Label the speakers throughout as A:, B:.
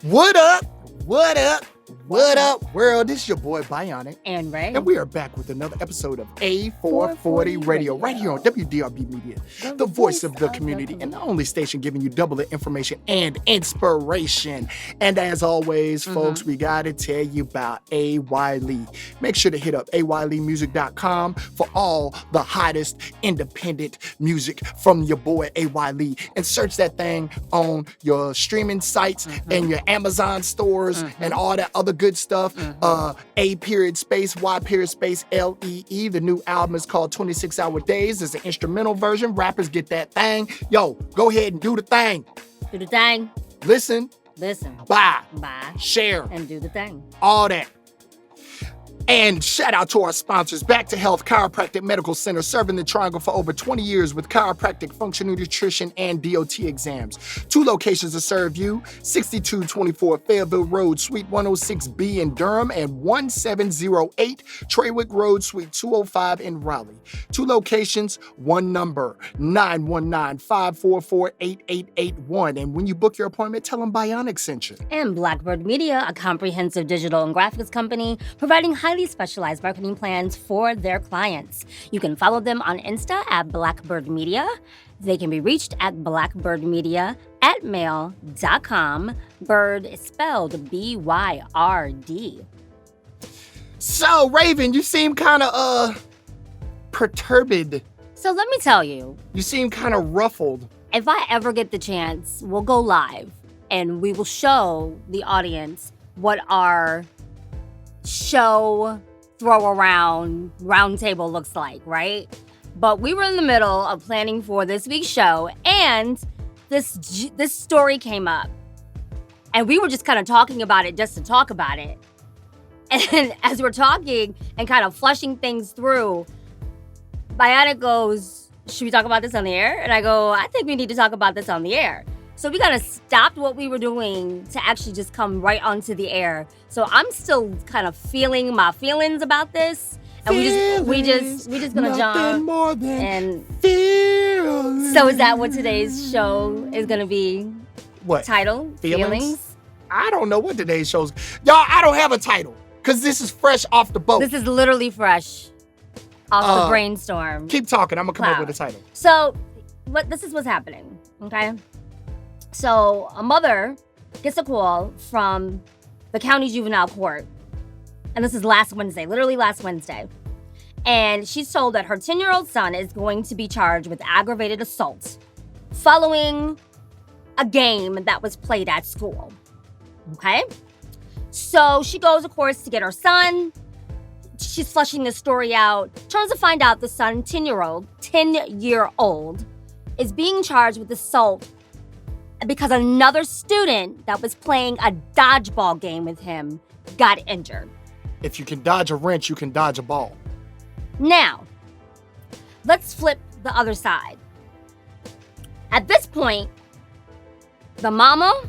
A: What up? What up? What up, world? This is your boy Bionic.
B: And Ray.
A: And we are back with another episode of A-440 Radio, right here on WDRB Media, the voice of the community, and the only station giving you double the information and inspiration. And as always, folks, we got to tell you about A.Y. Lee. Make sure to hit up ayleemusic.com for all the hottest independent music from your boy A.Y. Lee. And search that thing on your streaming sites and your Amazon stores and all that other good stuff. A.Y.Lee. The new album is called 26 Hour Days. It's an instrumental version. Rappers get that thing. Yo, go ahead and do the thing.
B: Do the thing.
A: Listen. Buy. Share.
B: And do the thing.
A: All that. And shout out to our sponsors, Back to Health Chiropractic Medical Center, serving the Triangle for over 20 years with chiropractic, functional nutrition, and DOT exams. 2 locations to serve you, 6224 Fayetteville Road, Suite 106B in Durham, and 1708 Treywick Road, Suite 205 in Raleigh. 2 locations, 1 number, 919-544-8881. And when you book your appointment, tell them Bionic sent you.
B: And Blackbird Media, a comprehensive digital and graphics company, providing highly specialized marketing plans for their clients. You can follow them on Insta at Blackbird Media. They can be reached at blackbirdmedia@mail.com. Bird is spelled B-Y-R-D.
A: So, Raven, you seem kind of, perturbed.
B: So let me tell you.
A: You seem kind of ruffled.
B: If I ever get the chance, we'll go live and we will show the audience what our show throw around round table looks like, right? But we were in the middle of planning for this week's show, and this story came up, and we were just kind of talking about it just to talk about it. And as we're talking and kind of flushing things through, Bionic goes, "Should we talk about this on the air?" And I go, "I think we need to talk about this on the air." So we kind of stopped what we were doing to actually just come right onto the air. So I'm still kind of feeling my feelings about this, and we just gonna jump.
A: More than
B: and
A: feelings.
B: so is that what today's show is gonna be?
A: What
B: Title?
A: Feelings? I don't know what today's show's. Y'all, I don't have a title because this is fresh off the boat.
B: This is literally fresh off the brainstorm.
A: Keep talking. I'm gonna come up with a title.
B: So, this is what's happening. Okay. So a mother gets a call from the county juvenile court, and this is last Wednesday, literally last Wednesday. And she's told that her 10-year-old son is going to be charged with aggravated assault following a game that was played at school. Okay? So she goes, of course, to get her son. She's fleshing the story out. Turns to find out the son, 10-year-old, is being charged with assault because another student that was playing a dodgeball game with him got injured.
A: If you can dodge a wrench, you can dodge a ball.
B: Now, let's flip the other side. At this point, the mama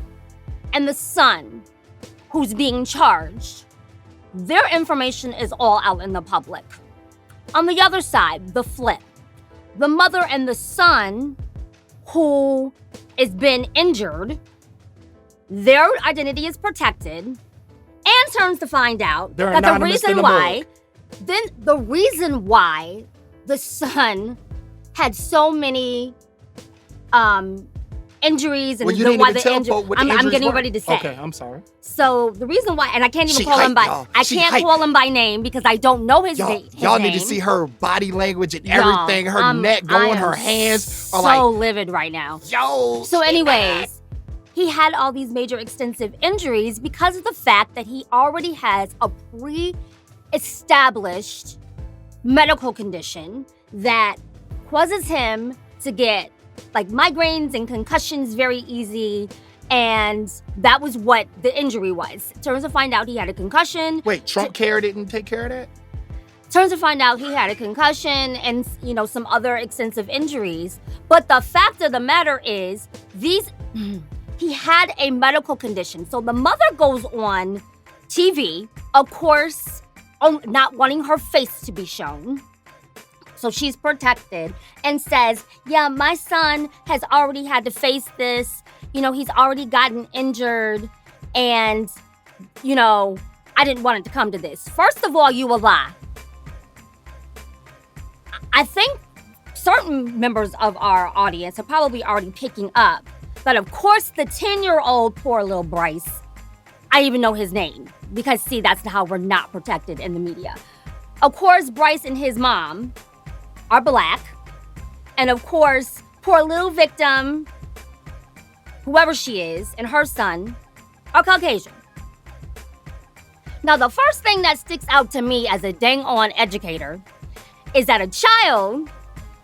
B: and the son who's being charged, their information is all out in the public. On the other side, the flip. The mother and the son who has been injured, their identity is protected, and turns to find out that the reason why the son had so many injuries and why the injury. I'm getting ready to say.
A: Okay, I'm sorry.
B: So the reason why, and I can't even call him by. I can't call him by name because I don't know his name.
A: Y'all need to see her body language and everything. Her neck going, her hands are
B: so livid right now. So anyways, he had all these major extensive injuries because of the fact that he already has a pre-established medical condition that causes him to get like migraines and concussions very easy, and that was what the injury was. Turns to find out he had a concussion.
A: Wait, Trump care didn't take care of that?
B: Turns to find out he had a concussion and, some other extensive injuries. But the fact of the matter is, he had a medical condition. So the mother goes on TV, of course, not wanting her face to be shown. So she's protected and says, yeah, my son has already had to face this. He's already gotten injured. And, I didn't want it to come to this. First of all, you a lie. I think certain members of our audience are probably already picking up that, of course, the 10-year-old poor little Bryce, I even know his name because, see, that's how we're not protected in the media. Of course, Bryce and his mom are Black. And, of course, poor little victim, whoever she is, and her son are Caucasian. Now, the first thing that sticks out to me as a dang-on educator is that a child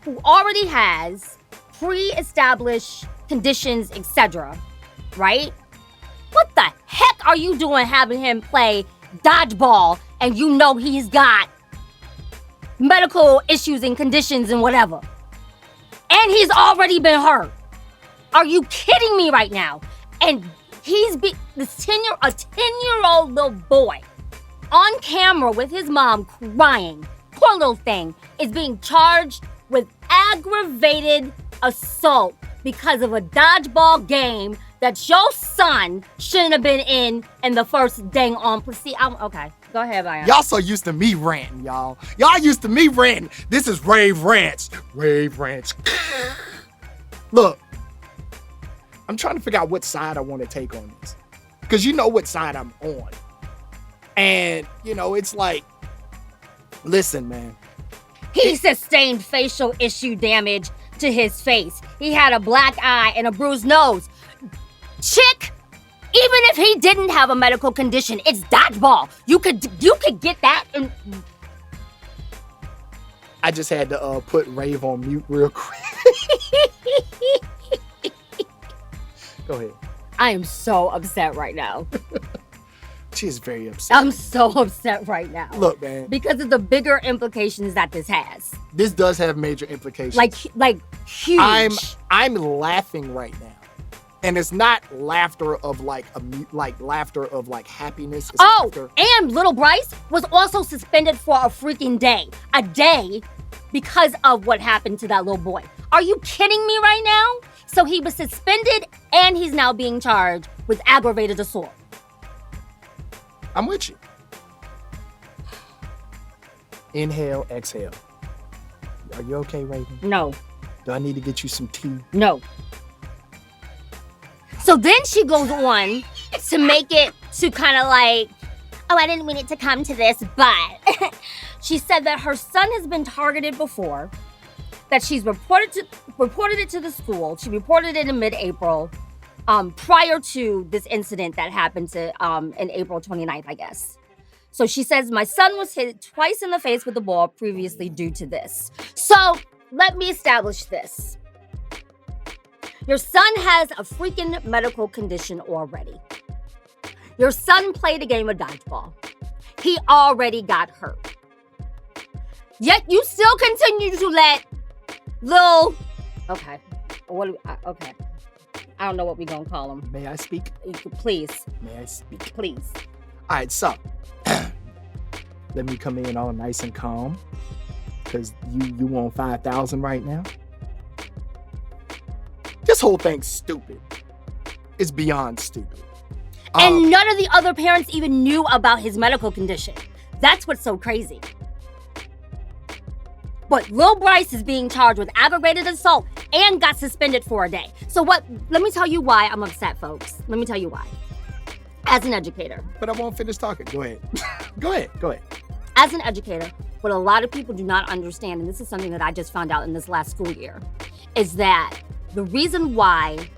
B: who already has pre-established conditions, etc., right? What the heck are you doing having him play dodgeball and he's got medical issues and conditions and whatever? And he's already been hurt. Are you kidding me right now? And a 10-year-old little boy on camera with his mom crying, poor little thing, is being charged with aggravated assault because of a dodgeball game that your son shouldn't have been in the first dang on. Okay, go ahead, Brian.
A: Y'all so used to me ranting, y'all. Y'all used to me ranting. This is Rave Rants. Rave Rants. Look, I'm trying to figure out what side I want to take on this. Because you know what side I'm on. And, it's like, listen, man.
B: He sustained facial issue damage to his face. He had a black eye and a bruised nose. Chick, even if he didn't have a medical condition, it's dodgeball. You could get that.
A: I just had to put Rave on mute real quick. Go ahead.
B: I am so upset right now.
A: She is very upset.
B: I'm so upset right now.
A: Look, man.
B: Because of the bigger implications that this has.
A: This does have major implications.
B: Like huge.
A: I'm laughing right now. And it's not laughter of laughter of happiness. It's laughter.
B: And little Bryce was also suspended for a freaking day. A day because of what happened to that little boy. Are you kidding me right now? So he was suspended and he's now being charged with aggravated assault.
A: I'm with you. Inhale, exhale. Are you okay, Raven?
B: No.
A: Do I need to get you some tea?
B: No. So then she goes on to make it to kind of like, I didn't mean it to come to this, but she said that her son has been targeted before, that she's reported it to the school. She reported it in mid-April, prior to this incident that happened in April 29th, I guess. So she says, my son was hit twice in the face with the ball previously due to this. So let me establish this. Your son has a freaking medical condition already. Your son played a game of dodgeball. He already got hurt. Yet you still continue to let okay. Okay. I don't know what we're going to call him.
A: May I speak?
B: Please.
A: May I speak?
B: Please.
A: All right, so let me come in all nice and calm because you want 5,000 right now. This whole thing's stupid. It's beyond stupid.
B: And none of the other parents even knew about his medical condition. That's what's so crazy. But Lil Bryce is being charged with aggravated assault and got suspended for a day. So let me tell you why I'm upset, folks. Let me tell you why. As an educator.
A: But I won't finish talking. Go ahead. Go ahead.
B: As an educator, what a lot of people do not understand, and this is something that I just found out in this last school year, is that the reason why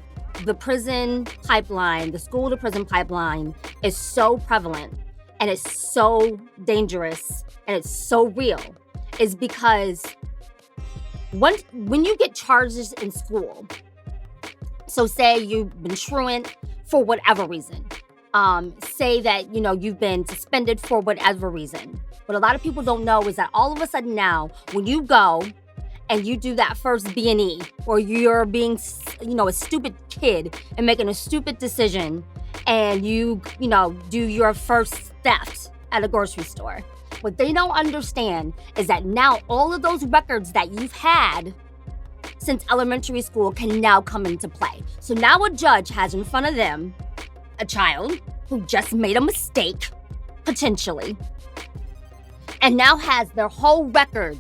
B: the prison pipeline, the school to prison pipeline is so prevalent and it's so dangerous and it's so real is because when you get charges in school, so say you've been truant for whatever reason, say that, you've been suspended for whatever reason. What a lot of people don't know is that all of a sudden now, when you go and you do that first B&E, or you're being, a stupid kid and making a stupid decision, and you do your first theft at a grocery store. What they don't understand is that now all of those records that you've had since elementary school can now come into play. So now a judge has in front of them a child who just made a mistake, potentially, and now has their whole record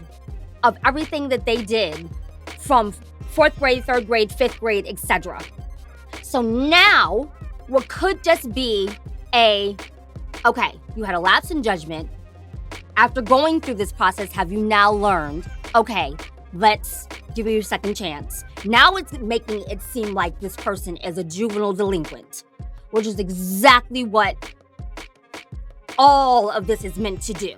B: of everything that they did from 4th grade, 3rd grade, 5th grade, etc. So now, what could just be okay, you had a lapse in judgment. After going through this process, have you now learned, okay, let's give you a second chance. Now it's making it seem like this person is a juvenile delinquent, which is exactly what all of this is meant to do.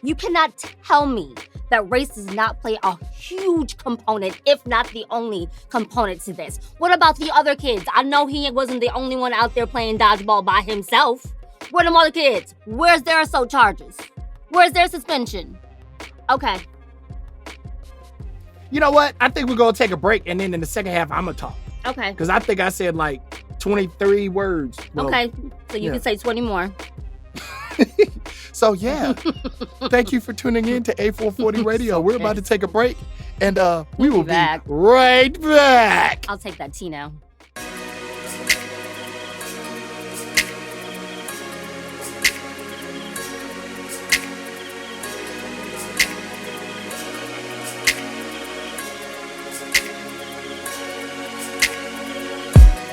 B: You cannot tell me that race does not play a huge component, if not the only component to this. What about the other kids? I know he wasn't the only one out there playing dodgeball by himself. Where are them other kids? Where's their assault charges? Where's their suspension? Okay.
A: You know what? I think we're going to take a break, and then in the second half, I'm going to talk.
B: Okay.
A: Because I think I said like 23 words. Well,
B: okay. So you can say 20 more.
A: So, yeah. Thank you for tuning in to A440 Radio. We're about to take a break, and we will be right back.
B: I'll take that tea now.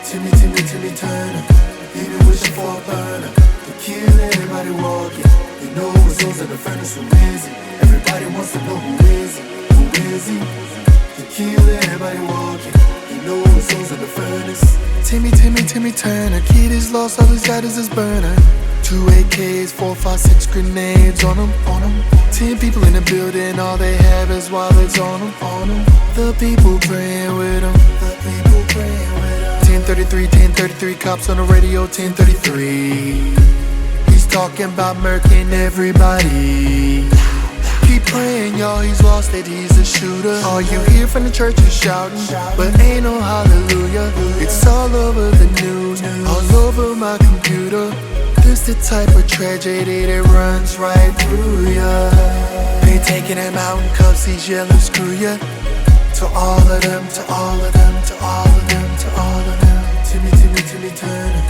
C: Timmy Turner, even wishing for a burner. To kill everybody walking. They know who's those in the furnace, who is he? Everybody wants to know who is he? Who is he? To kill everybody walking. They know who's those in the furnace. Timmy Turner, kid is lost, all he's got is his burner. 2 AKs, 4, 5, 6 grenades on him. 10 people in the building, all they have is wallets on him. The people praying with him. 1033, cops on the radio, 1033. He's talking about murking everybody. Keep praying, y'all, he's lost it, he's a shooter. All you hear from the church is shouting, but ain't no hallelujah. It's all over the news, all over my computer. This the type of tragedy that runs right through ya. They taking him out in cuffs, he's yelling, screw ya. To all of them, to all of them, to all of them, to all of them. Timmy Turner,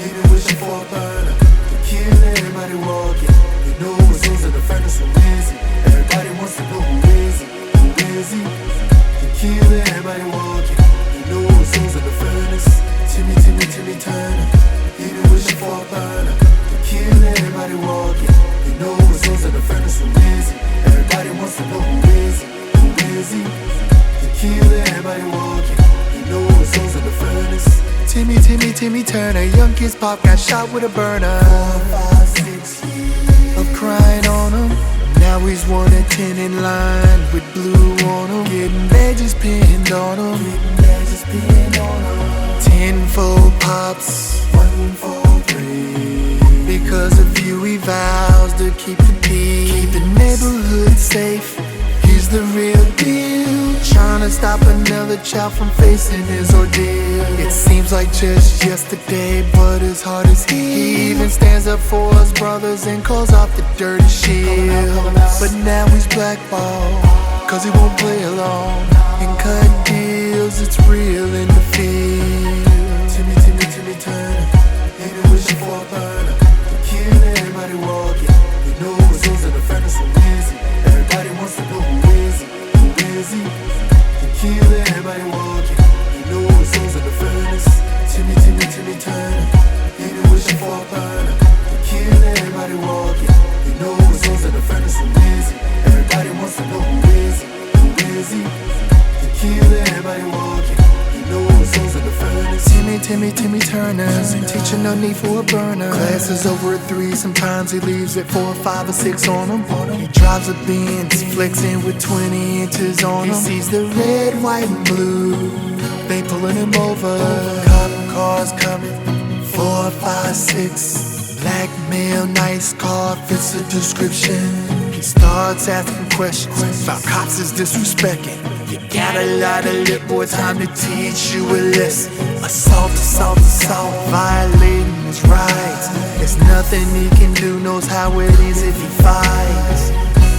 C: even wishing for a burner. To kill everybody walking. They know who's those in the furnace, who is he? Everybody wants to know who is he? Who is he? To kill everybody walking. They know who's those in the furnace. Timmy Turner, even wishing for a burner. To kill everybody walking. They know who's those in the furnace, who is he? Everybody wants to know who is he? Who is he? To kill everybody walking. They know who's those in the furnace. Timmy Turner, young kid's pop got shot with a burner. 4, 5, 6 years of crying on him. Now he's 1 and 10 in line with blue on him. Getting badges pinned on him. 10-fold pops, 1 for 3. Because of you he vows to keep the peace, keep the neighborhood safe. He's the real deal, trying to stop another child from facing his ordeal. It seems like just yesterday, but his heart is healed. He even stands up for his brothers and calls out the dirty shield. But now he's blackballed, cause he won't play along and cut deals, it's real in the field. Timmy Turner, even wishing for a burner. To kill everybody walking. They know who's those in the furnace, who is he? Everybody wants to know who is he? Who is he? To kill everybody walking. They know who's those in the furnace. Timmy Turner, even wishing for a burner. To kill everybody walking. They know who's those in the furnace, who is he? Everybody wants to know who is he? Who is he? To kill everybody walking. They know who's those in the furnace. Timmy Turner, teaching no need for a burner. Class is over at 3, sometimes he leaves at 4, 5, or 6 on him. He drives a Benz, flexing with 20 inches on him. He sees the red, white, and blue, they pulling him over. Cop cars coming, 4, 5, 6. Black male, nice car, fits the description. He starts asking questions about cops is disrespecting. You got a lot of lip, boy, time to teach you a lesson. Assault, violating his rights. There's nothing he can do, knows how it is if he fights.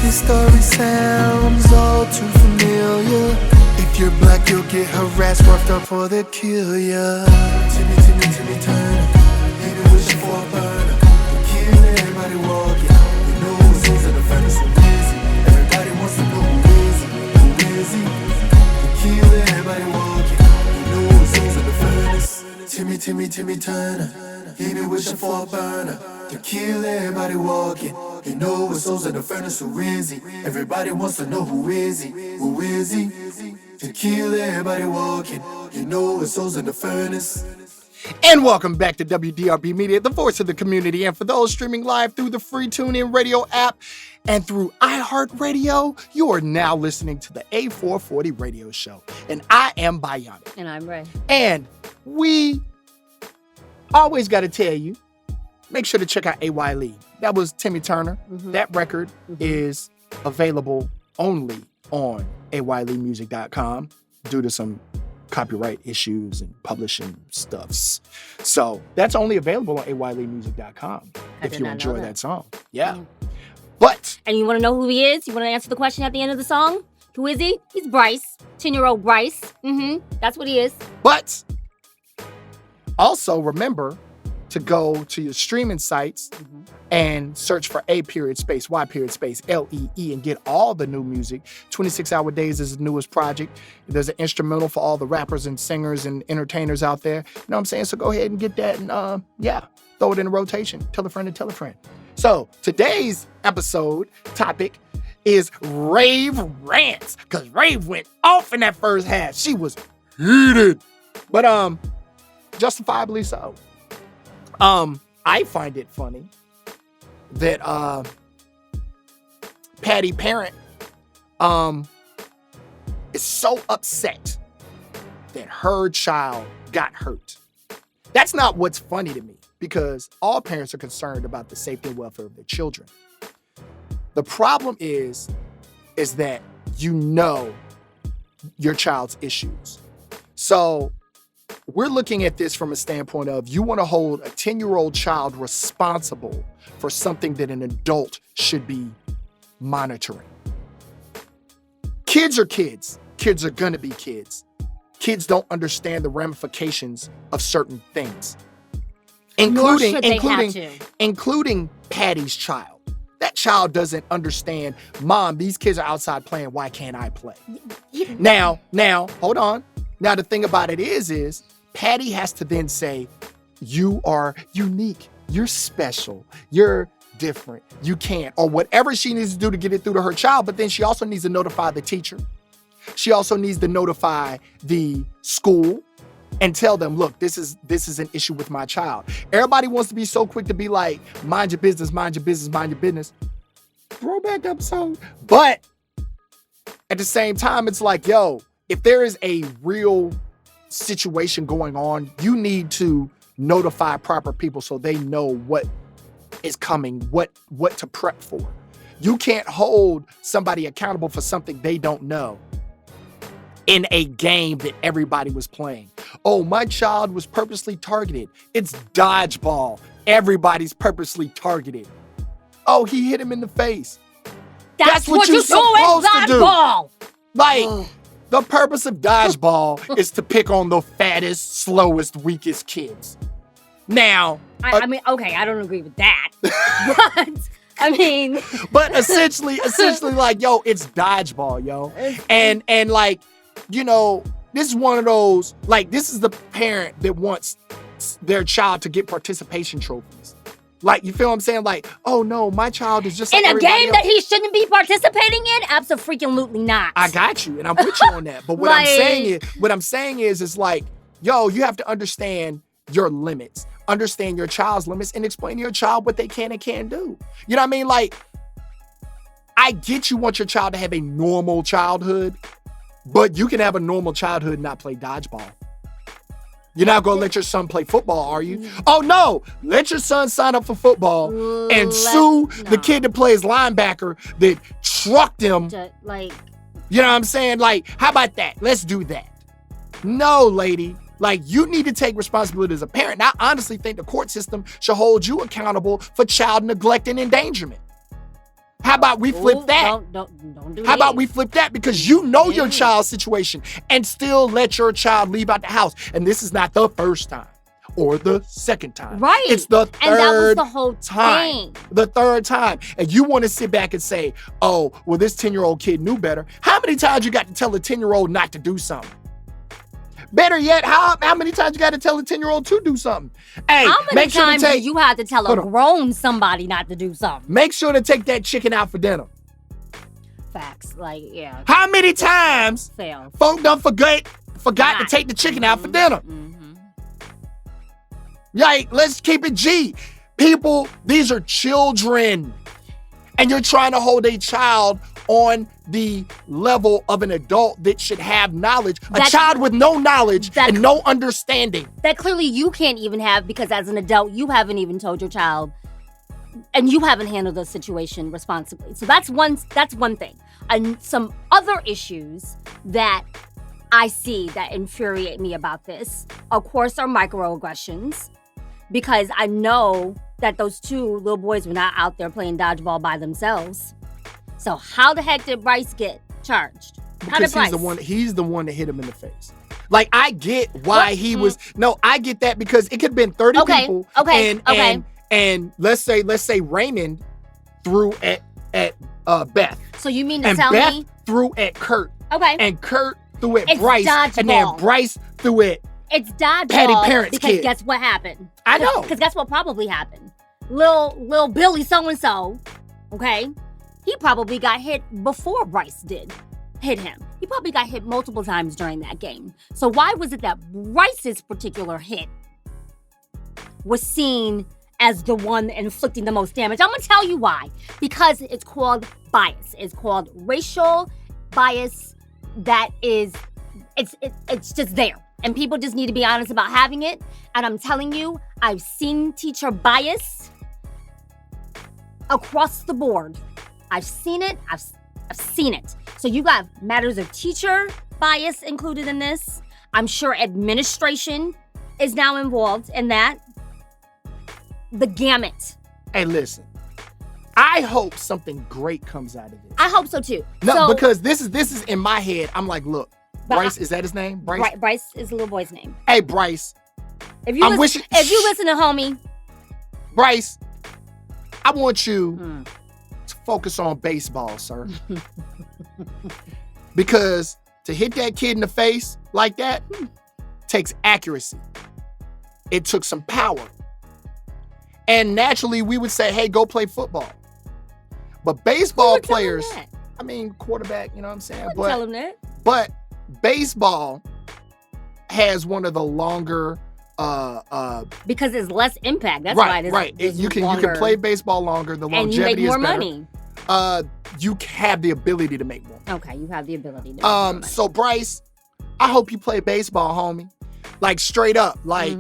C: This story sounds all too familiar. If you're black, you'll get harassed, roughed up, or they'll kill ya. Timmy Turner, Timmy Turner. He be wishing for a burner to kill everybody walking. You know what souls in the furnace, who is he? Everybody wants to know who is he? Who is he? To kill everybody walking. You know what souls in the furnace.
A: And welcome back to WDRB Media, the voice of the community. And for those streaming live through the free TuneIn Radio app and through iHeartRadio, you are now listening to the A440 Radio Show. And I am Bionic.
B: And I'm Ray.
A: And we always got to tell you, make sure to check out A.Y. Lee. That was Timmy Turner. Mm-hmm. That record is available only on ayleemusic.com due to some copyright issues and publishing stuffs. So that's only available on ayleemusic.com if you enjoy that song. Yeah. But.
B: And you want to know who he is? You want to answer the question at the end of the song? Who is he? He's Bryce. 10-year-old Bryce. That's what he is.
A: But also remember to go to your streaming sites and search for A.Y.Lee and get all the new music. 26 Hour Days is the newest project. There's an instrumental for all the rappers and singers and entertainers out there. You know what I'm saying? So go ahead and get that and throw it in a rotation. Tell a friend and tell a friend. So today's episode topic is rave rants, because Rave went off in that first half. She was heated, but justifiably so. I find it funny that Patty Parent is so upset that her child got hurt. That's not what's funny to me, because all parents are concerned about the safety and welfare of their children. The problem is that you know your child's issues. So we're looking at this from a standpoint of you want to hold a 10-year-old child responsible for something that an adult should be monitoring. Kids are kids. Kids are going to be kids. Kids don't understand the ramifications of certain things, including Patty's child. That child doesn't understand, Mom, these kids are outside playing. Why can't I play? Now, hold on. Now, the thing about it is Patty has to then say, you are unique. You're special. You're different. You can't. Or whatever she needs to do to get it through to her child. But then she also needs to notify the teacher. She also needs to notify the school and tell them, look, this is an issue with my child. Everybody wants to be so quick to be like, mind your business, mind your business, mind your business. Throwback episode. But at the same time, it's like, yo, if there is a real situation going on, you need to notify proper people so they know what is coming, what to prep for. You can't hold somebody accountable for something they don't know in a game that everybody was playing. Oh, my child was purposely targeted. It's dodgeball. Everybody's purposely targeted. Oh, he hit him in the face.
B: That's what you're supposed to do.
A: Like, the purpose of dodgeball is to pick on the fattest, slowest, weakest kids. Now,
B: I mean, okay, I don't agree with that, but
A: essentially, like, yo, it's dodgeball, yo, and like, you know, this is one of those, like, this is the parent that wants their child to get participation trophies. Like, you feel what I'm saying? Like, oh no, my child is just like
B: in a game
A: else.
B: that he shouldn't be participating in? Abso-freaking-lutely not.
A: I got you, and I'm with you on that. But what I'm saying is like, yo, you have to understand your limits, understand your child's limits, and explain to your child what they can and can't do. You know what I mean? Like, I get you want your child to have a normal childhood, but you can have a normal childhood and not play dodgeball. You're not going to let your son play football, are you? Oh, no. Let your son sign up for football and sue the kid that plays linebacker that trucked him.
B: Like,
A: you know what I'm saying? Like, how about that? Let's do that. No, lady. Like, you need to take responsibility as a parent. And I honestly think the court system should hold you accountable for child neglect and endangerment. How about we flip that?
B: Don't do
A: How about we flip that? Because you know your child's situation and still let your child leave out the house. And this is not the first time or the second time.
B: Right.
A: It's the third
B: and that was the whole
A: time.
B: Thing.
A: The third time. And you want to sit back and say, oh, well, this 10-year-old kid knew better. How many times you got to tell a 10-year-old not to do something? Better yet, how many times you got to tell a 10-year-old to do something? Hey,
B: How many
A: make sure to
B: times do
A: take.
B: you have to tell a
A: Hold on.
B: grown somebody not to do something?
A: Make sure to take that chicken out for dinner.
B: Facts. Like, yeah.
A: How many times
B: Fail.
A: folk done forgot to take the chicken out for dinner?
B: Mm-hmm.
A: Like, let's keep it G. People, these are children. And you're trying to hold a child on the level of an adult that should have knowledge. A child with no knowledge and no understanding.
B: That clearly you can't even have, because as an adult, you haven't even told your child and you haven't handled the situation responsibly. So that's one thing. And some other issues that I see that infuriate me about this, of course, are microaggressions, because I know that those two little boys were not out there playing dodgeball by themselves. So how the heck did Bryce get charged?
A: Because he's the one that hit him in the face. Like, I get why he was. No, I get that, because it could have been 30 people. And let's say Raymond threw at Beth.
B: So you mean to
A: and
B: tell
A: Beth
B: me?
A: threw at Kurt.
B: Okay.
A: And Kurt threw at
B: It's
A: Bryce.
B: dodgeball.
A: And then Bryce threw at
B: It's dodgeball.
A: Patty Parent's
B: because
A: kid.
B: guess what happened?
A: I know.
B: Because guess what probably happened? Lil Billy so-and-so, okay? He probably got hit before Bryce did hit him. He probably got hit multiple times during that game. So why was it that Bryce's particular hit was seen as the one inflicting the most damage? I'm gonna tell you why. Because it's called bias. It's called racial bias. That is, it's just there. And people just need to be honest about having it. And I'm telling you, I've seen teacher bias across the board. I've seen it. I've seen it. So you got matters of teacher bias included in this. I'm sure administration is now involved in that. The gamut.
A: Hey, listen. I hope something great comes out of this.
B: I hope so too.
A: No, because this is in my head. I'm like, look, Bryce, is that his name? Bryce?
B: Bryce is the little boy's name.
A: Hey, Bryce.
B: If you listen to homie.
A: Bryce, I want you to focus on baseball, sir. Because to hit that kid in the face like that takes accuracy. It took some power. And naturally, we would say, hey, go play football. But baseball players, I mean, quarterback, you know what I'm saying?
B: But tell him that.
A: But baseball has one of the longer
B: because it's less impact. That's why it's
A: right. You can play baseball longer. The longevity is better. And you make more money. You have the ability to make more.
B: Okay, you have the ability to make more money.
A: So Bryce, I hope you play baseball, homie. Like, straight up. Like,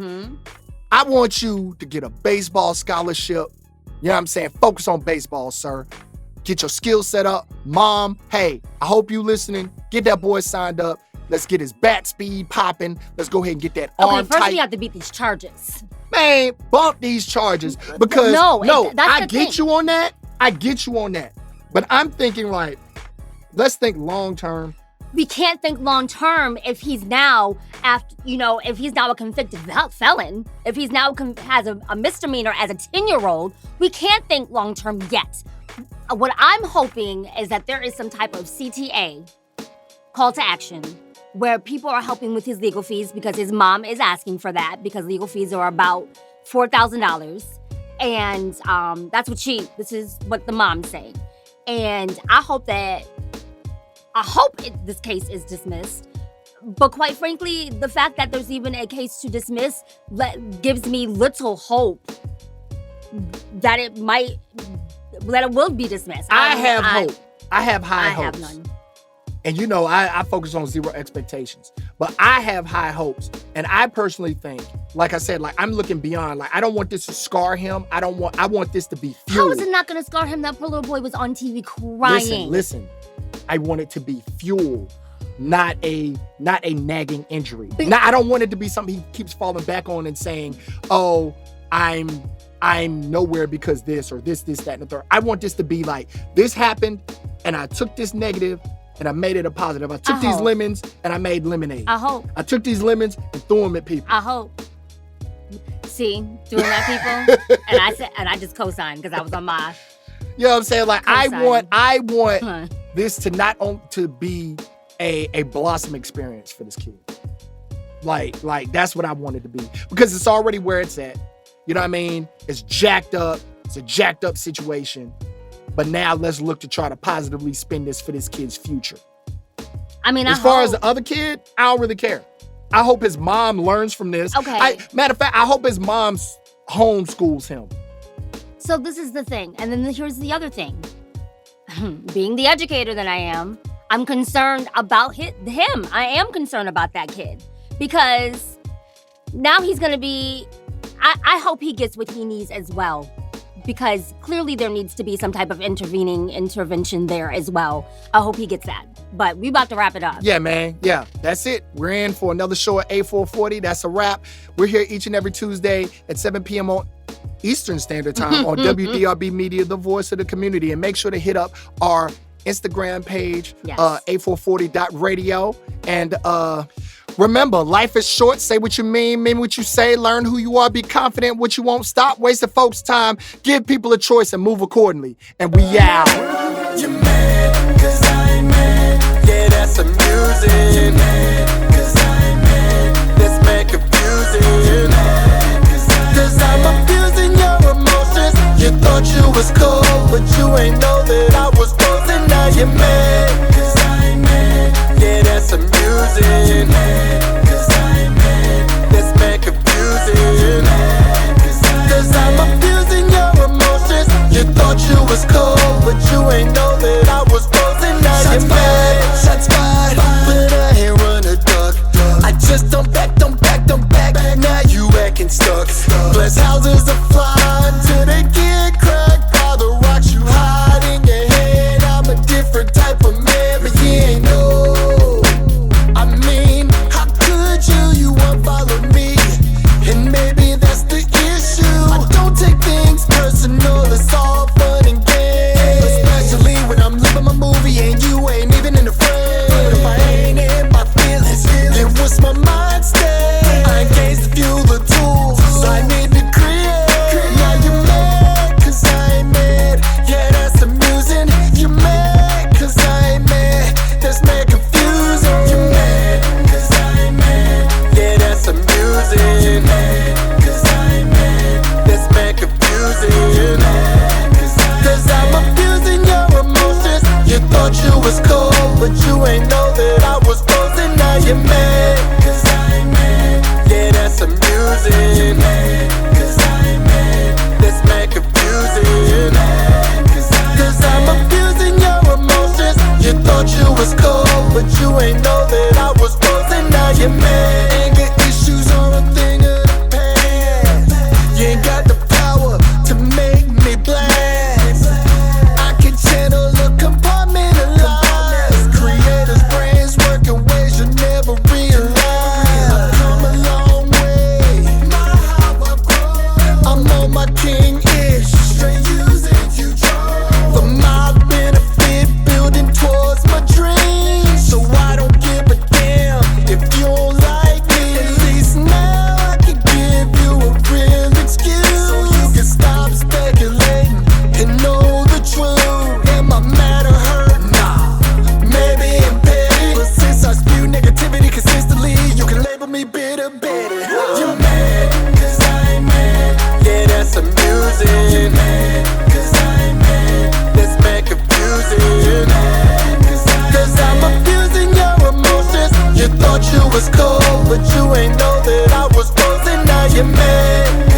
A: I want you to get a baseball scholarship. You know what I'm saying? Focus on baseball, sir. Get your skills set up. Mom, hey, I hope you listening. Get that boy signed up. Let's get his bat speed popping. Let's go ahead and get that arm tight.
B: First we have to beat these charges.
A: Man, bump these charges. Because, I get you on that. I get you on that. But I'm thinking, like, let's think long term.
B: We can't think long term if he's now if he's now a convicted felon, if he's now has a misdemeanor as a 10-year-old. We can't think long term yet. What I'm hoping is that there is some type of CTA, call to action, where people are helping with his legal fees because his mom is asking for that, because legal fees are about $4,000. And this is what the mom's saying. And I hope this case is dismissed. But quite frankly, the fact that there's even a case to dismiss gives me little hope that it will be dismissed.
A: I have hope. I have high hopes.
B: I have none.
A: And I focus on zero expectations. But I have high hopes. And I personally think, like I said, like, I'm looking beyond. Like, I don't want this to scar him. I want this to be fuel.
B: How is it not going to scar him? That poor little boy was on TV crying.
A: Listen. I want it to be fuel, not a nagging injury. I don't want it to be something he keeps falling back on and saying, oh, I'm nowhere because this or this, that, and the third. I want this to be like, this happened, and I took this negative, and I made it a positive. I took these lemons, and I made lemonade.
B: I hope.
A: I took these lemons and threw them at people.
B: I hope. See, doing that, people? and I just co-signed because I was on my...
A: You know what I'm saying? Like,
B: co-sign.
A: I want this to not only to be a blossom experience for this kid. Like that's what I want it to be. Because it's already where it's at. You know what I mean? It's jacked up. It's a jacked up situation. But now let's look to try to positively spin this for this kid's future.
B: I mean,
A: as far as the other kid, I don't really care. I hope his mom learns from this.
B: Okay.
A: Matter of fact, I hope his mom homeschools him.
B: So this is the thing. And then here's the other thing. Being the educator that I am, I'm concerned about him. I am concerned about that kid. Because now he's going to be... I hope he gets what he needs as well. Because clearly there needs to be some type of intervention there as well. I hope he gets that. But we about to wrap it up.
A: Yeah, man. Yeah, that's it. We're in for another show at A440. That's a wrap. We're here each and every Tuesday at 7 p.m. on Eastern Standard Time on WDRB Media, the voice of the community. And make sure to hit up our Instagram page,
B: yes.
A: A440.radio. And remember, life is short. Say what you mean what you say, learn who you are, be confident what you won't. Stop wasting folks' time, give people a choice and move accordingly. And we out.
C: You're mad, 'cause I'm mad. Yeah, that's amusing. You're mad, 'cause I'm mad. That's mad confusing. You're mad, 'cause I'm abusing your emotions. You thought you was cool, but you ain't know that I was posing. Now you're mad, 'cause I'm mad. Yeah, that's amusing. You're mad, 'cause I'm mad. That's mad confusing. You're mad, 'cause I'm abusing your emotions. You thought you was cool, but you ain't know that I was posing. Now you're mad. Shots fired, but I ain't run a duck. I just don't back. Now you acting stuck. Bless houses are flying till they get cracked by the rocks you hide in your head. I'm a different type of man, but you ain't know. I mean, how could you? You won't follow me, and maybe that's the issue. I don't take things personal. It's all fun and games, especially when I'm living my movie and you ain't even in the frame. But if I ain't in my feelings, then what's my mind state? I engaged to view the tools I need to create. Now you're mad, 'cause I ain't mad. Yeah, that's amusing. You're mad, 'cause I ain't mad. That's mad confusing. You're mad, 'cause I ain't mad. Yeah, that's amusing. You're mad, 'cause I ain't mad. That's mad confusing. You're mad, 'cause I'm abusing your emotions. You thought you was cool, but you ain't know that I was posing. Now you're mad, 'cause I'm mad. Yeah, that's amusing. You're mad, 'cause I'm mad. That's mad confusing. You're mad, 'cause I'm abusing your emotions. You thought you was cool, but you ain't know that I was posing. Now you're mad. Anger issues are a thing of the past. You ain't got the power to make me blast. I can channel a compartmentalize. Creators' brains work in ways you never realize. I've come a long way. I'm on my king-ish. Straight using you for my benefit, building towards my dreams. So I don't give a damn if you don't like me. At least now I can give you a real excuse, so you can stop speculating and know the truth. Am I mad or hurt? Nah, maybe I'm petty, but since I spew negativity consistently, you can label me bitter Betty. You're mad, 'cause I'm mad. Yeah, that's amusing. You're mad, 'cause I'm mad. That's mad confusing. You're mad, 'cause I'm abusing your emotions. You thought you was cool, but you ain't know that I was posing. Now you're mad.